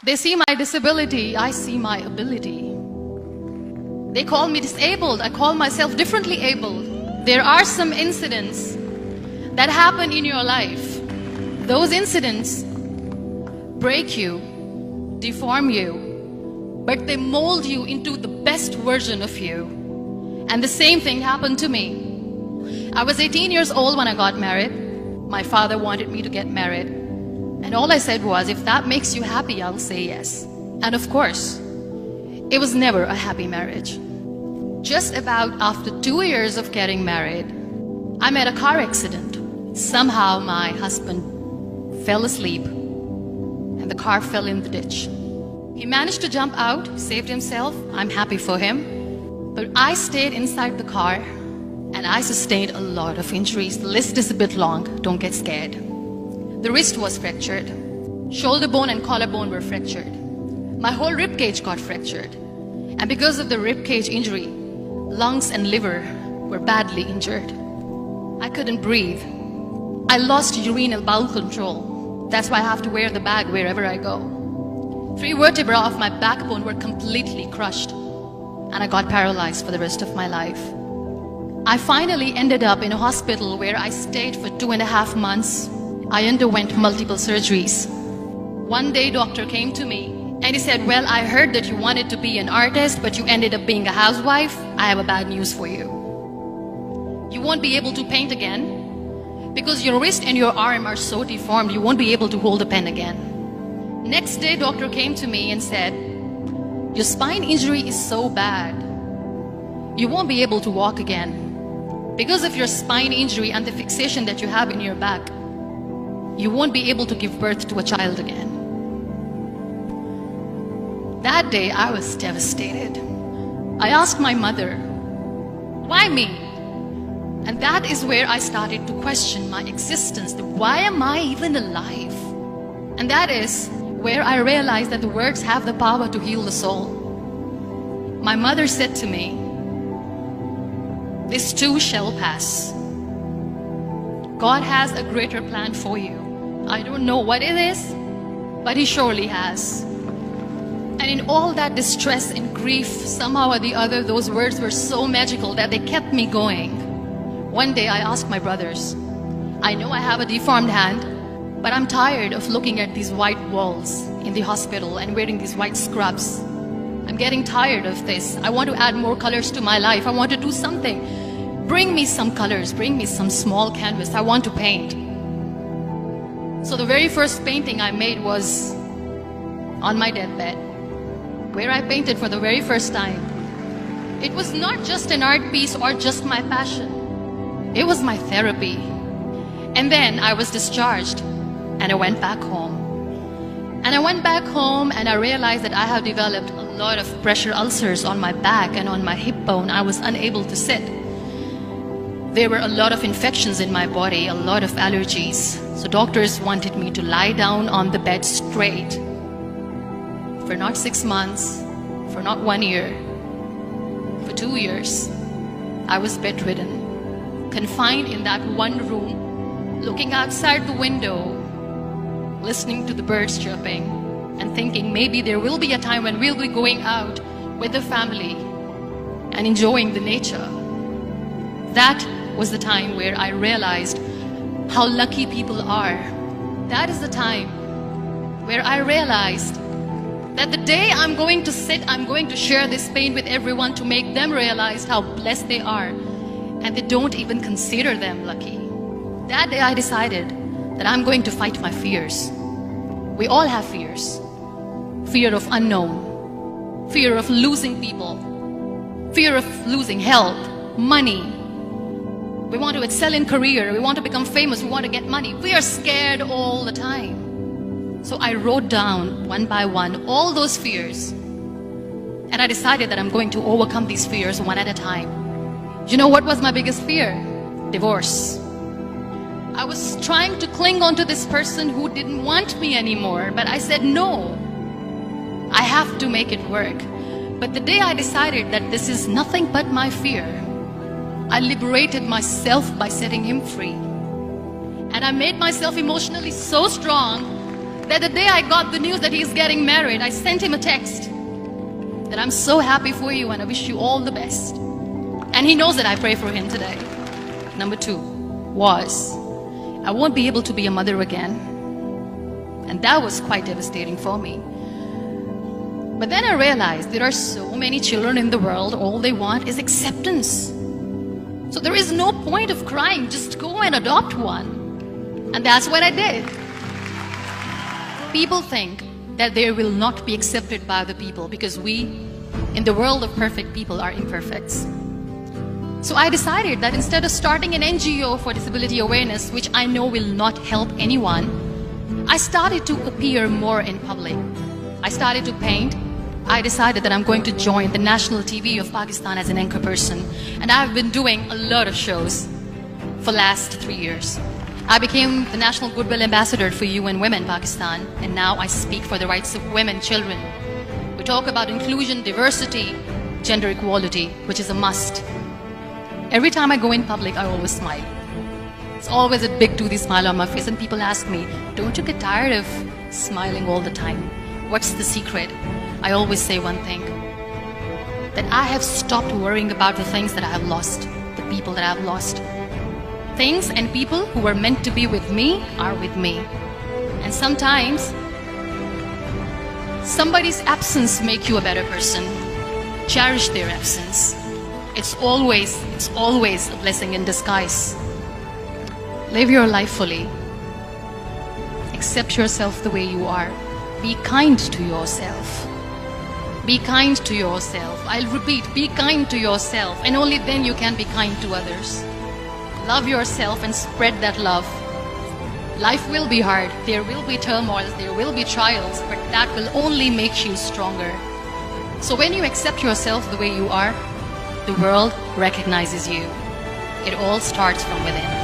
They see my disability, I see my ability. They call me disabled, I call myself differently abled. There are some incidents that happen in your life. Those incidents break you, deform you, but they mold you into the best version of you. And the same thing happened to me. I was 18 years old when I got married. My father wanted me to get married. And all I said was, if that makes you happy, I'll say yes. And of course, it was never a happy marriage. Just about after 2 years of getting married, I met a car accident. Somehow my husband fell asleep and the car fell in the ditch. He managed to jump out, saved himself. I'm happy for him. But I stayed inside the car and I sustained a lot of injuries. The list is a bit long, don't get scared. The wrist was fractured. Shoulder bone and collarbone were fractured. My whole rib cage got fractured. And because of the rib cage injury, lungs and liver were badly injured. I couldn't breathe. I lost urinary bowel control. That's why I have to wear the bag wherever I go. 3 vertebrae of my backbone were completely crushed. And I got paralyzed for the rest of my life. I finally ended up in a hospital where I stayed for 2.5 months. I underwent multiple surgeries. One day, doctor came to me and he said, well, I heard that you wanted to be an artist, but you ended up being a housewife. I have a bad news for you. You won't be able to paint again because your wrist and your arm are so deformed, you won't be able to hold a pen again. Next day, doctor came to me and said, your spine injury is so bad, you won't be able to walk again. Because of your spine injury and the fixation that you have in your back, you won't be able to give birth to a child again. That day, I was devastated. I asked my mother, why me? And that is where I started to question my existence. Why am I even alive? And that is where I realized that the words have the power to heal the soul. My mother said to me, this too shall pass. God has a greater plan for you. I don't know what it is, but He surely has. And in all that distress and grief, somehow or the other, those words were so magical that they kept me going. One day I asked my brothers, I know I have a deformed hand, but I'm tired of looking at these white walls in the hospital and wearing these white scrubs. I'm getting tired of this. I want to add more colors to my life. I want to do something. Bring me some colors, bring me some small canvas. I want to paint. So the very first painting I made was on my deathbed, where I painted for the very first time. It was not just an art piece or just my passion. It was my therapy. And then I was discharged and I went back home. And I went back home and I realized that I have developed a lot of pressure ulcers on my back and on my hip bone. I was unable to sit. There were a lot of infections in my body, a lot of allergies. So doctors wanted me to lie down on the bed straight for not 6 months, for not 1 year, for 2 years. I was bedridden, confined in that one room, looking outside the window, listening to the birds chirping, and thinking maybe there will be a time when we'll be going out with the family and enjoying the nature. That was the time where I realized how lucky people are. That is the time where I realized that the day I'm going to sit, I'm going to share this pain with everyone to make them realize how blessed they are, and they don't even consider them lucky. That day I decided that I'm going to fight my fears. We all have fears. Fear of unknown, fear of losing people, fear of losing health, money. We want to excel in career, we want to become famous, we want to get money. We are scared all the time. So I wrote down one by one all those fears. And I decided that I'm going to overcome these fears one at a time. You know what was my biggest fear? Divorce. I was trying to cling on to this person who didn't want me anymore, but I said no. I have to make it work. But the day I decided that this is nothing but my fear, I liberated myself by setting him free. And I made myself emotionally so strong that the day I got the news that he's getting married, I sent him a text that I'm so happy for you and I wish you all the best. And he knows that I pray for him today. Number 2 was, I won't be able to be a mother again. And that was quite devastating for me. But then I realized there are so many children in the world, all they want is acceptance. So there is no point of crying, just go and adopt one. And that's what I did. People think that they will not be accepted by the people because we, in the world of perfect people, are imperfects. So I decided that instead of starting an NGO for disability awareness, which I know will not help anyone, I started to appear more in public. I started to paint. I decided that I'm going to join the national TV of Pakistan as an anchor person. And I've been doing a lot of shows for the last 3 years. I became the National Goodwill Ambassador for UN Women Pakistan, and now I speak for the rights of women, children. We talk about inclusion, diversity, gender equality, which is a must. Every time I go in public, I always smile. It's always a big toothy smile on my face, and people ask me, don't you get tired of smiling all the time? What's the secret? I always say one thing, that I have stopped worrying about the things that I have lost, the people that I have lost. Things and people who were meant to be with me are with me. And sometimes, somebody's absence makes you a better person. Cherish their absence. It's always a blessing in disguise. Live your life fully. Accept yourself the way you are. Be kind to yourself. Be kind to yourself. I'll repeat, be kind to yourself, and only then you can be kind to others. Love yourself and spread that love. Life will be hard. There will be turmoils, there will be trials, but that will only make you stronger. So when you accept yourself the way you are, the world recognizes you. It all starts from within.